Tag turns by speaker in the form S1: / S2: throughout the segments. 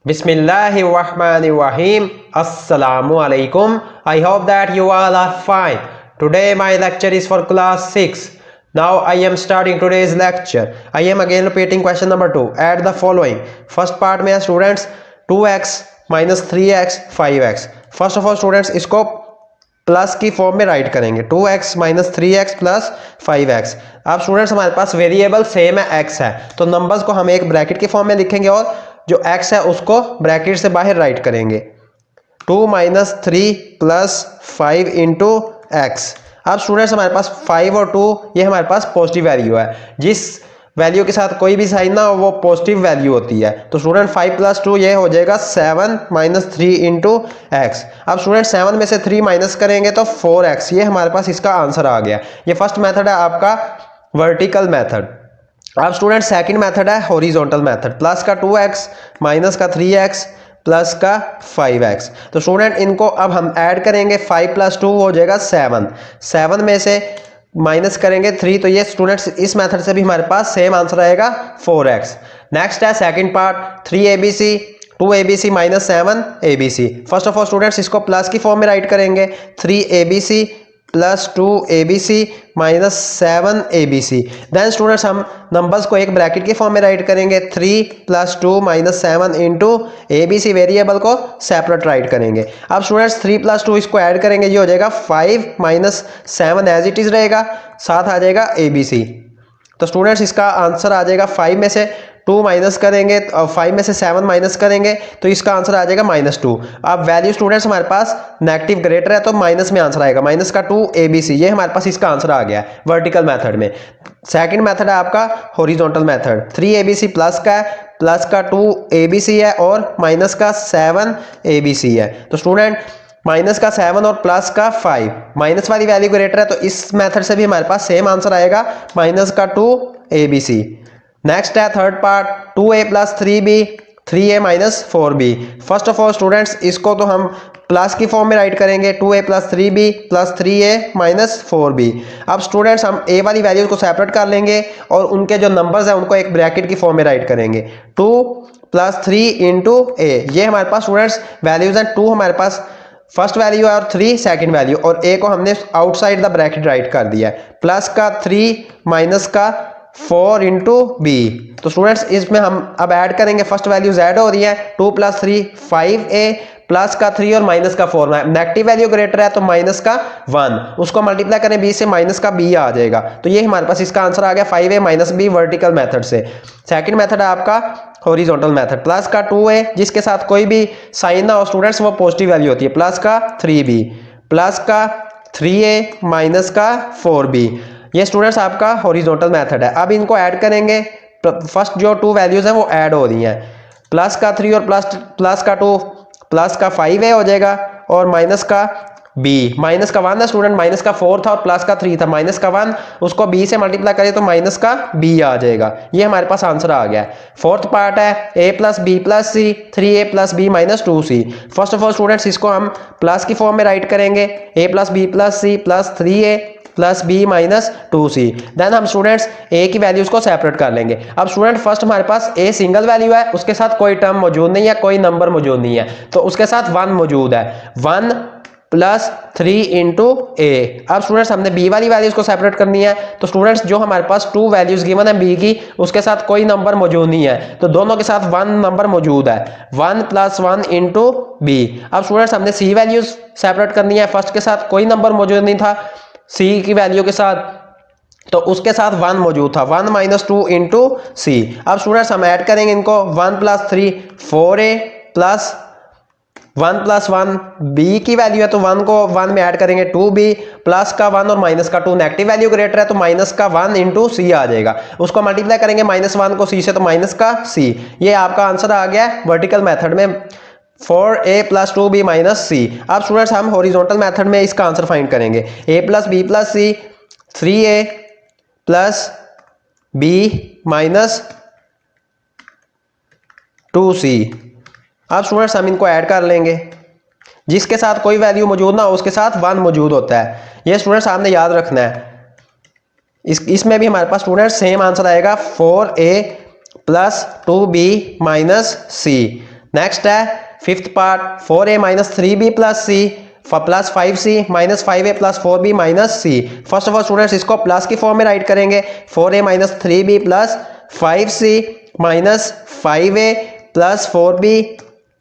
S1: Bismillahirrahmanirrahim. Assalamu alaikum. I hope that you all are fine. Today my lecture is for class 6. Now I am starting today's lecture. I am again repeating question number 2. Add the following. First part में है students 2x minus 3x 5x. First of all students इसको plus की form में write करेंगे 2x minus 3x plus 5x. अब students हमारे पास variable same है x है तो नंबर्स को हम एक ब्रैकेट की फॉर्म में लिखेंगे और जो x है उसको ब्रैकेट से बाहर राइट करेंगे 2 माइनस 3 प्लस 5 इंटू एक्स. अब स्टूडेंट्स हमारे पास 5 और 2 ये हमारे पास पॉजिटिव वैल्यू है. जिस वैल्यू के साथ कोई भी साइन ना हो वो पॉजिटिव वैल्यू होती है. तो स्टूडेंट 5 प्लस 2 ये हो जाएगा 7 माइनस 3 इंटू एक्स. अब स्टूडेंट 7 में से 3 माइनस करेंगे तो 4x. ये हमारे पास इसका आंसर आ गया. ये फर्स्ट मेथड है आपका वर्टिकल मेथड. अब स्टूडेंट सेकंड मेथड है हॉरिजॉन्टल मेथड. प्लस का 2x माइनस का 3x प्लस का 5x. तो स्टूडेंट इनको अब हम ऐड करेंगे 5 प्लस 2 हो जाएगा 7. 7 में से माइनस करेंगे 3 तो ये स्टूडेंट्स इस मेथड से भी हमारे पास सेम आंसर आएगा 4x. नेक्स्ट है second part 3abc 2abc minus 7abc. First of all students इसको प्लस की फॉर्म में राइट करेंगे 3abc plus 2abc minus 7abc. Then students हम नंबर्स को एक ब्रैकेट की फॉर्म में राइट करेंगे 3 plus 2 minus 7 into abc. Variable को सेपरेट राइट करेंगे. अब स्टूडेंट्स 3 प्लस 2 इसको ऐड करेंगे ये हो जाएगा 5 माइनस 7 एज इट इज रहेगा. साथ आ जाएगा abc. तो स्टूडेंट्स इसका आंसर आ जाएगा 5 में से 2 माइनस करेंगे और 5 में से 7 माइनस करेंगे तो इसका आंसर आ जाएगा -2. अब वैल्यू स्टूडेंट्स हमारे पास नेगेटिव ग्रेटर है तो माइनस में आंसर आएगा माइनस का 2abc. ये हमारे पास इसका आंसर आ गया वर्टिकल मेथड में. सेकंड मेथड है आपका हॉरिजॉन्टल मेथड. 3abc प्लस का है प्लस का 2abc है और माइनस का 7abc है. तो स्टूडेंट माइनस का 7 और प्लस का 5 माइनस वाली वैल्यू ग्रेटर है तो इस मेथड से भी हमारे पास सेम आंसर आएगा माइनस का 2abc. नेक्स्ट है third part 2a plus 3b 3a minus 4b. First of all students इसको तो हम प्लस की फॉर्म में राइट करेंगे 2a plus 3b plus 3a minus 4b. अब स्टूडेंट्स हम a वाली वैल्यूज को सेपरेट कर लेंगे और उनके जो नंबर्स हैं उनको एक ब्रैकेट की फॉर्म में राइट करेंगे 2 प्लस 3 इंटू a. ये हमारे पास स्टूडेंट्स वैल्यूज हैं. 2 हमारे पास फर्स्ट वैल्यू है और 3 सेकंड वैल्यू और a को हमने आउटसाइड द ब्रैकेट राइट कर दिया है. प्लस का 3 माइनस का 4 इंटू बी. तो स्टूडेंट्स इसमें हम अब ऐड करेंगे फर्स्ट वैल्यूज ऐड हो रही है 2 प्लस 3 5a प्लस का 3 और माइनस का 4. नेगेटिव वैल्यू ग्रेटर है तो माइनस का 1 उसको मल्टीप्लाई करें b से माइनस का b आ जाएगा. तो ये हमारे पास इसका आंसर आ गया 5a minus b vertical method से. सेकंड मेथड है आपका हॉरिजॉन्टल मेथड. प्लस का 2a जिसके साथ कोई भी साइन ना हो स्टूडेंट्स वो पॉजिटिव वैल्यू होती है. प्लस का 3b प्लस का 3a माइनस का 4b. ये स्टूडेंट्स आपका हॉरिजॉन्टल मेथड है. अब इनको ऐड करेंगे. फर्स्ट जो 2 वैल्यूज हैं वो ऐड हो रही हैं. प्लस का 3 और प्लस का 2 प्लस का 5a हो जाएगा और माइनस का b. माइनस का 1 है स्टूडेंट माइनस का 4 था और प्लस का 3 था. माइनस का 1 उसको b से मल्टीप्लाई करें तो माइनस का b आ जाएगा. ये हमारे पास आंसर आ गया. फोर्थ पार्ट है a plus b plus c 3a plus b minus 2c. First of all students इसको हम प्लस की फॉर्म में राइट करेंगे a plus b plus c plus 3a plus b minus 2c. Then हम students a की values को separate कर लेंगे. अब स्टूडेंट फर्स्ट हमारे पास a सिंगल वैल्यू है उसके साथ कोई टर्म मौजूद नहीं है कोई नंबर मौजूद नहीं है तो उसके साथ 1 मौजूद है 1 प्लस 3 इंटू a. अब स्टूडेंट्स हमने b वाली वैल्यूज को सेपरेट करनी है तो स्टूडेंट्स जो हमारे पास 2 वैल्यूज गिवन है b की उसके साथ कोई नंबर मौजूद नहीं है तो दोनों के साथ 1 नंबर मौजूद है 1 प्लस 1 इंटू b. अब स्टूडेंट्स हमने c वैल्यूज सेपरेट करनी है. फर्स्ट के साथ कोई नंबर मौजूद नहीं था c की वैल्यू के साथ तो उसके साथ 1 मौजूद था 1 माइनस 2 इंटू सी. अब स्टूडेंट्स हम ऐड करेंगे इनको 1 plus 3 4a plus 1 plus 1 b की वैल्यू है तो 1 को 1 में ऐड करेंगे 2b प्लस का 1 और माइनस का 2. नेगेटिव वैल्यू ग्रेटर है तो माइनस का 1 इंटू सी आ जाएगा. उसको मल्टीप्लाई करेंगे माइनस 1 को c से तो माइनस का c. ये आपका आंसर आ गया वर्टिकल मेथड में 4a plus 2b minus c. अब स्टूडेंट्स हम हॉरिजॉन्टल मेथड में इसका आंसर फाइंड करेंगे a plus b plus c 3a plus b minus 2c. अब स्टूडेंट्स हम इनको ऐड कर लेंगे. जिसके साथ कोई वैल्यू मौजूद ना हो उसके साथ 1 मौजूद होता है. ये स्टूडेंट्स आपने याद रखना है. इसमें भी हमारे पास स्टूडेंट्स सेम आंसर आएगा 4a plus 2b minus c. Next है fifth part 4a minus 3b plus c plus 5c minus 5a plus 4b minus c. First of all students इसको प्लस की फॉर्म में राइट करेंगे 4a minus 3b plus 5c minus 5a plus 4b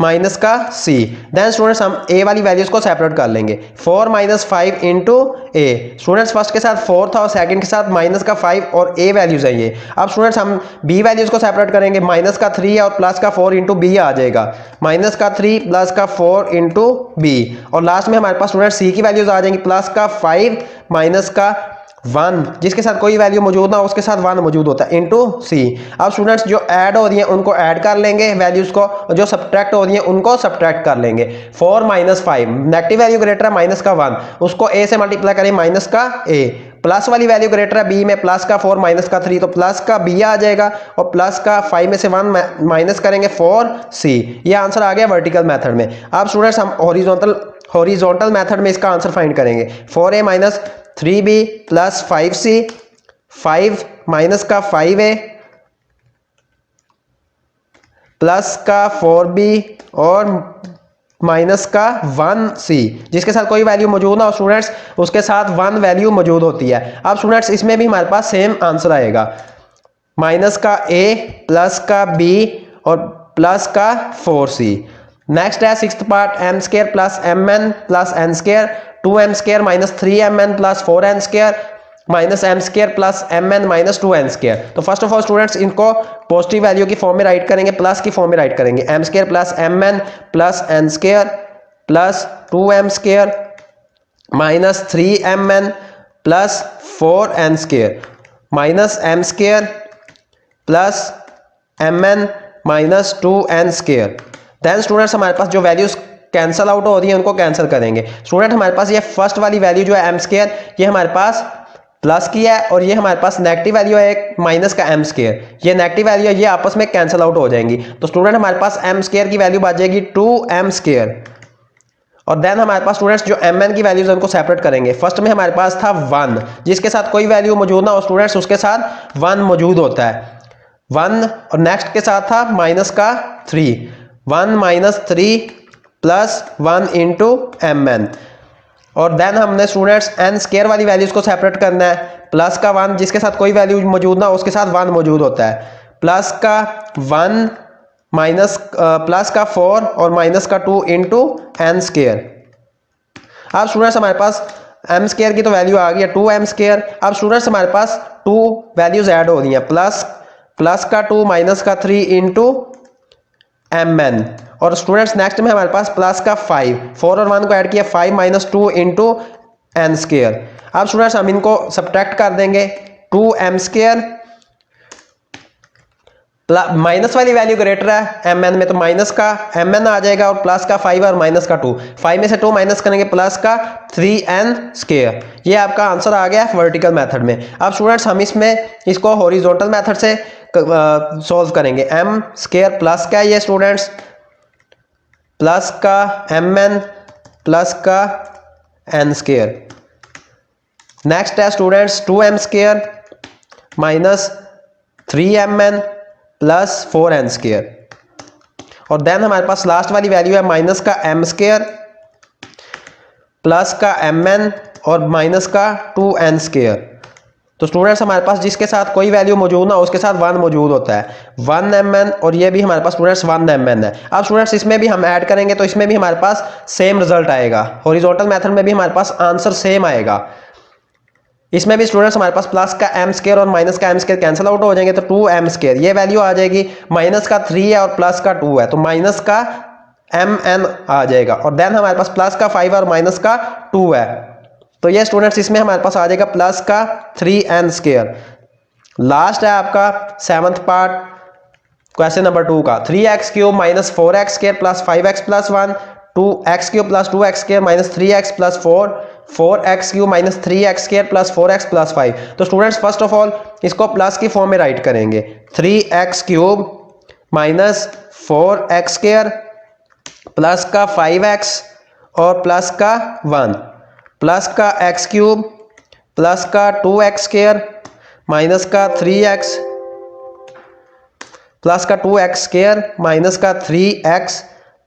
S1: minus का c। Then students हम a वाली values को separate कर लेंगे 4 minus 5 into a. Students first के साथ 4 था और सेकंड के साथ माइनस का 5 और a वैल्यूज है ये। अब स्टूडेंट्स हम b वैल्यूज को सेपरेट करेंगे माइनस का 3 और प्लस का 4 इंटू बी आ जाएगा माइनस का 3 प्लस का 4 इंटू बी। और लास्ट में हमारे पास स्टूडेंट c की वैल्यूज आ जाएंगी प्लस का 5 माइनस का 1 जिसके साथ कोई वैल्यू मौजूद ना हो उसके साथ 1 मौजूद होता है इंटू सी। अब स्टूडेंट्स जो ऐड हो रही है उनको ऐड कर लेंगे वैल्यूज को और जो सब्ट्रैक्ट हो रही है उनको सब्ट्रैक्ट कर लेंगे। 4 माइनस 5 नेगेटिव वैल्यू ग्रेटर है माइनस का 1 उसको a से मल्टीप्लाई करें माइनस का a। प्लस वाली वैल्यू ग्रेटर है b में प्लस का 4 माइनस का 3 तो प्लस का b आ जाएगा और प्लस का 5 में से 1 माइनस करेंगे 4c। ये आंसर आ गया वर्टिकल मेथड में। अब स्टूडेंट्स हम हॉरिजॉन्टल मेथड में इसका आंसर फाइंड करेंगे 4a minus 3b plus 5c 5 minus का 5a प्लस का 4b और माइनस का 1c जिसके साथ कोई वैल्यू मौजूद ना हो स्टूडेंट्स उसके साथ 1 वैल्यू मौजूद होती है। अब स्टूडेंट्स इसमें भी हमारे पास सेम आंसर आएगा माइनस का a प्लस का b और प्लस का 4c। नेक्स्ट है sixth part m square plus mn plus n square 2m square minus 3mn plus 4n square minus m square plus mn minus 2n square. तो first of all students इनको positive value की form में write करेंगे plus की form में write करेंगे m square plus mn plus n square plus 2m square minus 3mn plus 4n square minus m square plus mn minus 2n square. Then students हमारे पास जो values cancel out हो रही है उनको कैंसिल करेंगे। स्टूडेंट हमारे पास ये फर्स्ट वाली वैल्यू जो है m स्क्वायर ये हमारे पास प्लस की है और ये हमारे पास नेगेटिव वैल्यू है एक माइनस का m स्क्वायर ये नेगेटिव वैल्यू है ये आपस में कैंसिल आउट हो जाएंगी। तो स्टूडेंट हमारे पास m स्क्वायर की वैल्यू बच जाएगी 2m स्क्वायर और देन हमारे पास स्टूडेंट्स जो mn की वैल्यूज उनको सेपरेट करेंगे। फर्स्ट में हमारे पास था 1 जिसके साथ कोई वैल्यू मौजूद ना हो स्टूडेंट्स उसके साथ 1 मौजूद होता है 1 और नेक्स्ट के साथ था माइनस का 3 1 माइनस 3 प्लस 1 इंटू mn और देन हमने स्टूडेंट्स n स्क्वायर वाली वैल्यूज को सेपरेट करना है प्लस का 1 जिसके साथ कोई वैल्यू मौजूद ना उसके साथ 1 मौजूद होता है प्लस का 1 माइनस प्लस का 4 और माइनस का 2 इंटू n स्क्वायर। अब स्टूडेंट्स हमारे पास m स्क्वायर की तो वैल्यू आ गई है 2m स्क्वायर। अब स्टूडेंट्स हमारे पास 2 वैल्यूज ऐड हो रही हैं प्लस का 2 माइनस का 3 इंटू mn और स्टूडेंट्स नेक्स्ट में हमारे पास प्लस का 5 4 और 1 को ऐड किया 5 माइनस 2 इंटू n स्क्वायर। अब स्टूडेंट्स हम इनको सब्ट्रैक्ट कर देंगे 2m स्क्वायर माइनस वाली वैल्यू ग्रेटर है mn में तो माइनस का mn आ जाएगा और प्लस का 5 और माइनस का 2 5 में से 2 माइनस करेंगे प्लस का 3n स्क्वायर। ये आपका आंसर आ गया वर्टिकल मेथड में। अब स्टूडेंट्स हम इसको हॉरिजॉन्टल मेथड से सॉल्व करेंगे m स्क्वायर प्लस का ये स्टूडेंट्स प्लस का mn प्लस का n स्क्वायर। नेक्स्ट है students 2m square minus 3mn plus 4n square और देन हमारे पास लास्ट वाली वैल्यू है माइनस का m स्क्वायर प्लस का mn और माइनस का 2n स्क्वायर। तो स्टूडेंट्स हमारे पास जिसके साथ कोई वैल्यू मौजूद ना उसके साथ 1 मौजूद होता है 1mn और ये भी हमारे पास स्टूडेंट्स 1mn है। अब स्टूडेंट्स इसमें भी हम ऐड करेंगे तो इसमें भी हमारे पास सेम रिजल्ट आएगा हॉरिजॉन्टल मेथड में भी हमारे पास आंसर सेम आएगा। इसमें भी स्टूडेंट्स हमारे पास प्लस का m स्क्वायर और माइनस का m स्क्वायर कैंसिल आउट हो जाएंगे तो 2m स्क्वायर ये वैल्यू आ जाएगी माइनस का 3 है और प्लस का 2 है तो माइनस का mn आ जाएगा और देन हमारे पास प्लस का 5 और माइनस का 2 है तो ये स्टूडेंट्स इसमें हमारे पास आ जाएगा प्लस का 3n स्क्वायर। लास्ट है आपका 7th पार्ट क्वेश्चन नंबर 2 का 3x cube minus 4x square plus 5x plus 1 2x cube plus 2x square minus 3x plus 4x cube minus 3x square plus 4x plus 5। तो students first of all इसको plus की form में write करेंगे 3x cube minus 4x square plus का 5x और plus का 1 plus का x cube plus का 2x स्क्वायर माइनस का 3x प्लस का 2x स्क्वायर माइनस का 3x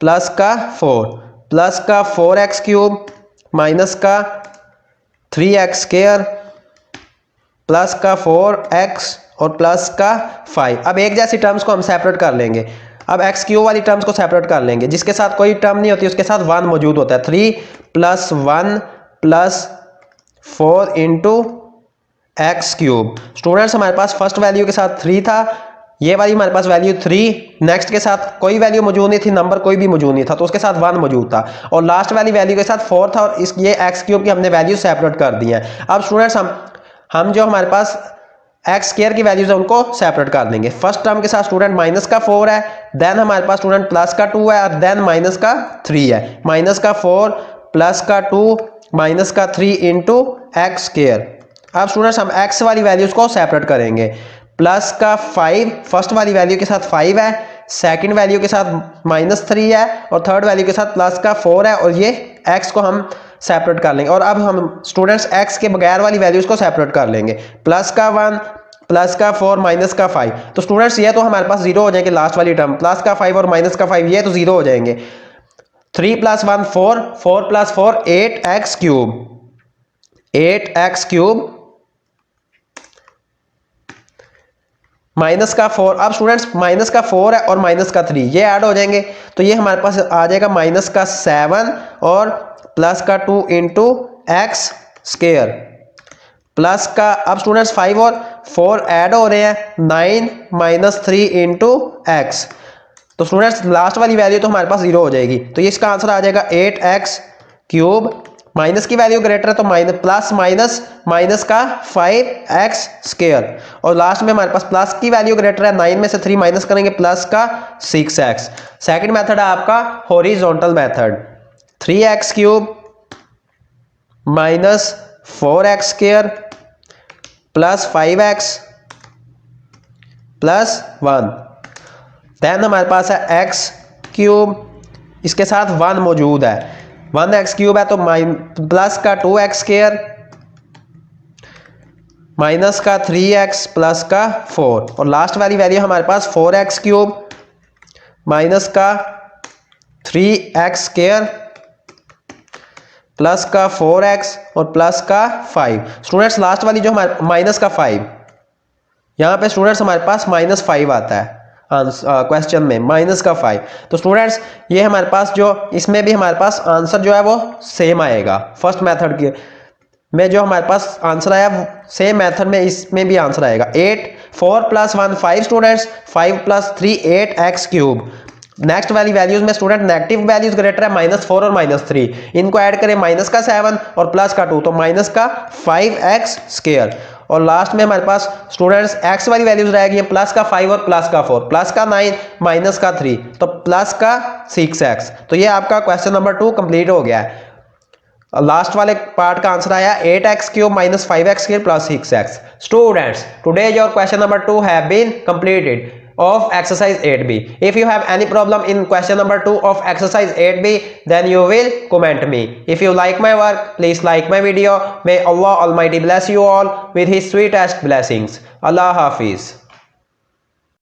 S1: प्लस का 4 प्लस का 4x क्यूब माइनस का 3x स्क्वायर प्लस का 4x और प्लस का 5। अब एक जैसी टर्म्स को हम सेपरेट कर लेंगे। अब एक्स क्यूब वाली टर्म्स को सेपरेट कर लेंगे, जिसके साथ कोई टर्म नहीं होती उसके साथ 1 मौजूद होता है। 3 plus 1 plus 4 into x cube. Students हमारे पास फर्स्ट वैल्यू के साथ 3 था, ये वाली हमारे पास वैल्यू 3, नेक्स्ट के साथ कोई वैल्यू मौजूद नहीं थी, नंबर कोई भी मौजूद नहीं था, तो उसके साथ 1 मौजूद था, और लास्ट वाली वैल्यू के साथ 4 था, और इस ये एक्स क्यूब की हमने वैल्यू सेपरेट कर दी है। अब स्टूडेंट्स हम जो हमारे पास एक्स स्क्वायर की वैल्यूज है उनको सेपरेट कर देंगे। फर्स्ट टर्म के साथ स्टूडेंट माइनस का 4 है, देन हमारे पास स्टूडेंट प्लस का 2 है, और देन माइनस का 3 है। माइनस का 4 प्लस का 2 माइनस का 3 इंटू एक्स स्क्वायर। अब स्टूडेंट्स हम एक्स वाली वैल्यूज को सेपरेट करेंगे। प्लस का 5 फर्स्ट वाली वैल्यू के साथ 5 है, सेकंड वैल्यू के साथ -3 है, और थर्ड वैल्यू के साथ प्लस का 4 है, और ये एक्स को हम सेपरेट कर लेंगे। और अब हम स्टूडेंट्स एक्स के बगैर वाली वैल्यूज को सेपरेट कर लेंगे। प्लस का 1 प्लस का 4 माइनस का 5। तो स्टूडेंट्स ये तो हमारे पास 0 हो जाएंगे, लास्ट वाली टर्म प्लस का 5 और माइनस का 5 ये तो 0 हो जाएंगे। 3 plus 1 4, 4 plus 4 8x cube, 8x cube minus का 4। अब स्टूडेंट्स माइनस का 4 है और माइनस का 3 ये ऐड हो जाएंगे, तो ये हमारे पास आ जाएगा माइनस का 7 और प्लस का 2 इंटू एक्स स्क्वायर प्लस का, अब स्टूडेंट्स 5 और 4 ऐड हो रहे हैं, 9 माइनस 3 इंटू एक्स। तो स्टूडेंट्स लास्ट वाली वैल्यू तो हमारे पास 0 हो जाएगी, तो ये इसका आंसर आ जाएगा 8x क्यूब। माइनस की वैल्यू ग्रेटर है तो माइनस प्लस माइनस माइनस का 5x स्क्वायर, और लास्ट में हमारे पास प्लस की वैल्यू ग्रेटर है, 9 में से 3 माइनस करेंगे प्लस का 6x। सेकंड मेथड है आपका horizontal method. 3x cube minus 4x square plus 5x plus 1। Then हमारे पास है x क्यूब, इसके साथ 1 मौजूद है, 1x क्यूब है तो प्लस का 2x स्क्वायर माइनस का 3x प्लस का 4, और लास्ट वाली वैल्यू हमारे पास 4x क्यूब माइनस का 3x स्क्वायर प्लस का 4x और प्लस का 5। स्टूडेंट्स लास्ट वाली जो हमारे माइनस का 5, यहाँ पे स्टूडेंट्स हमारे पास -5 आता है क्वेश्चन में, माइनस का 5। तो स्टूडेंट्स ये हमारे पास जो इसमें भी हमारे पास आंसर जो है वो सेम आएगा। फर्स्ट मेथड के में जो हमारे पास आंसर आया सेम मेथड में इसमें भी आंसर आएगा। 4 plus 1 5 students, 5 plus 3 8x cube. Next वाली वैल्यूज में स्टूडेंट नेगेटिव वैल्यूज ग्रेटर है, -4 और -3, इनको ऐड करें माइनस का 7 और प्लस का 2, तो माइनस का 5x स्क्वायर। और लास्ट में हमारे पास स्टूडेंट्स x वाली वैल्यूज रहेगी प्लस का 5 और प्लस का 4, प्लस का 9 माइनस का 3, तो प्लस का 6x। तो ये आपका क्वेश्चन नंबर 2 कंप्लीट हो गया है। लास्ट वाले पार्ट का आंसर आया 8x cube minus 5x cube plus 6x। Students today your question number 2 have been completed of exercise 8b. If you have any problem in question number 2 of exercise 8b, then you will comment me. If you like my work, please like my video. May Allah Almighty bless you all with his sweetest blessings. Allah Hafiz.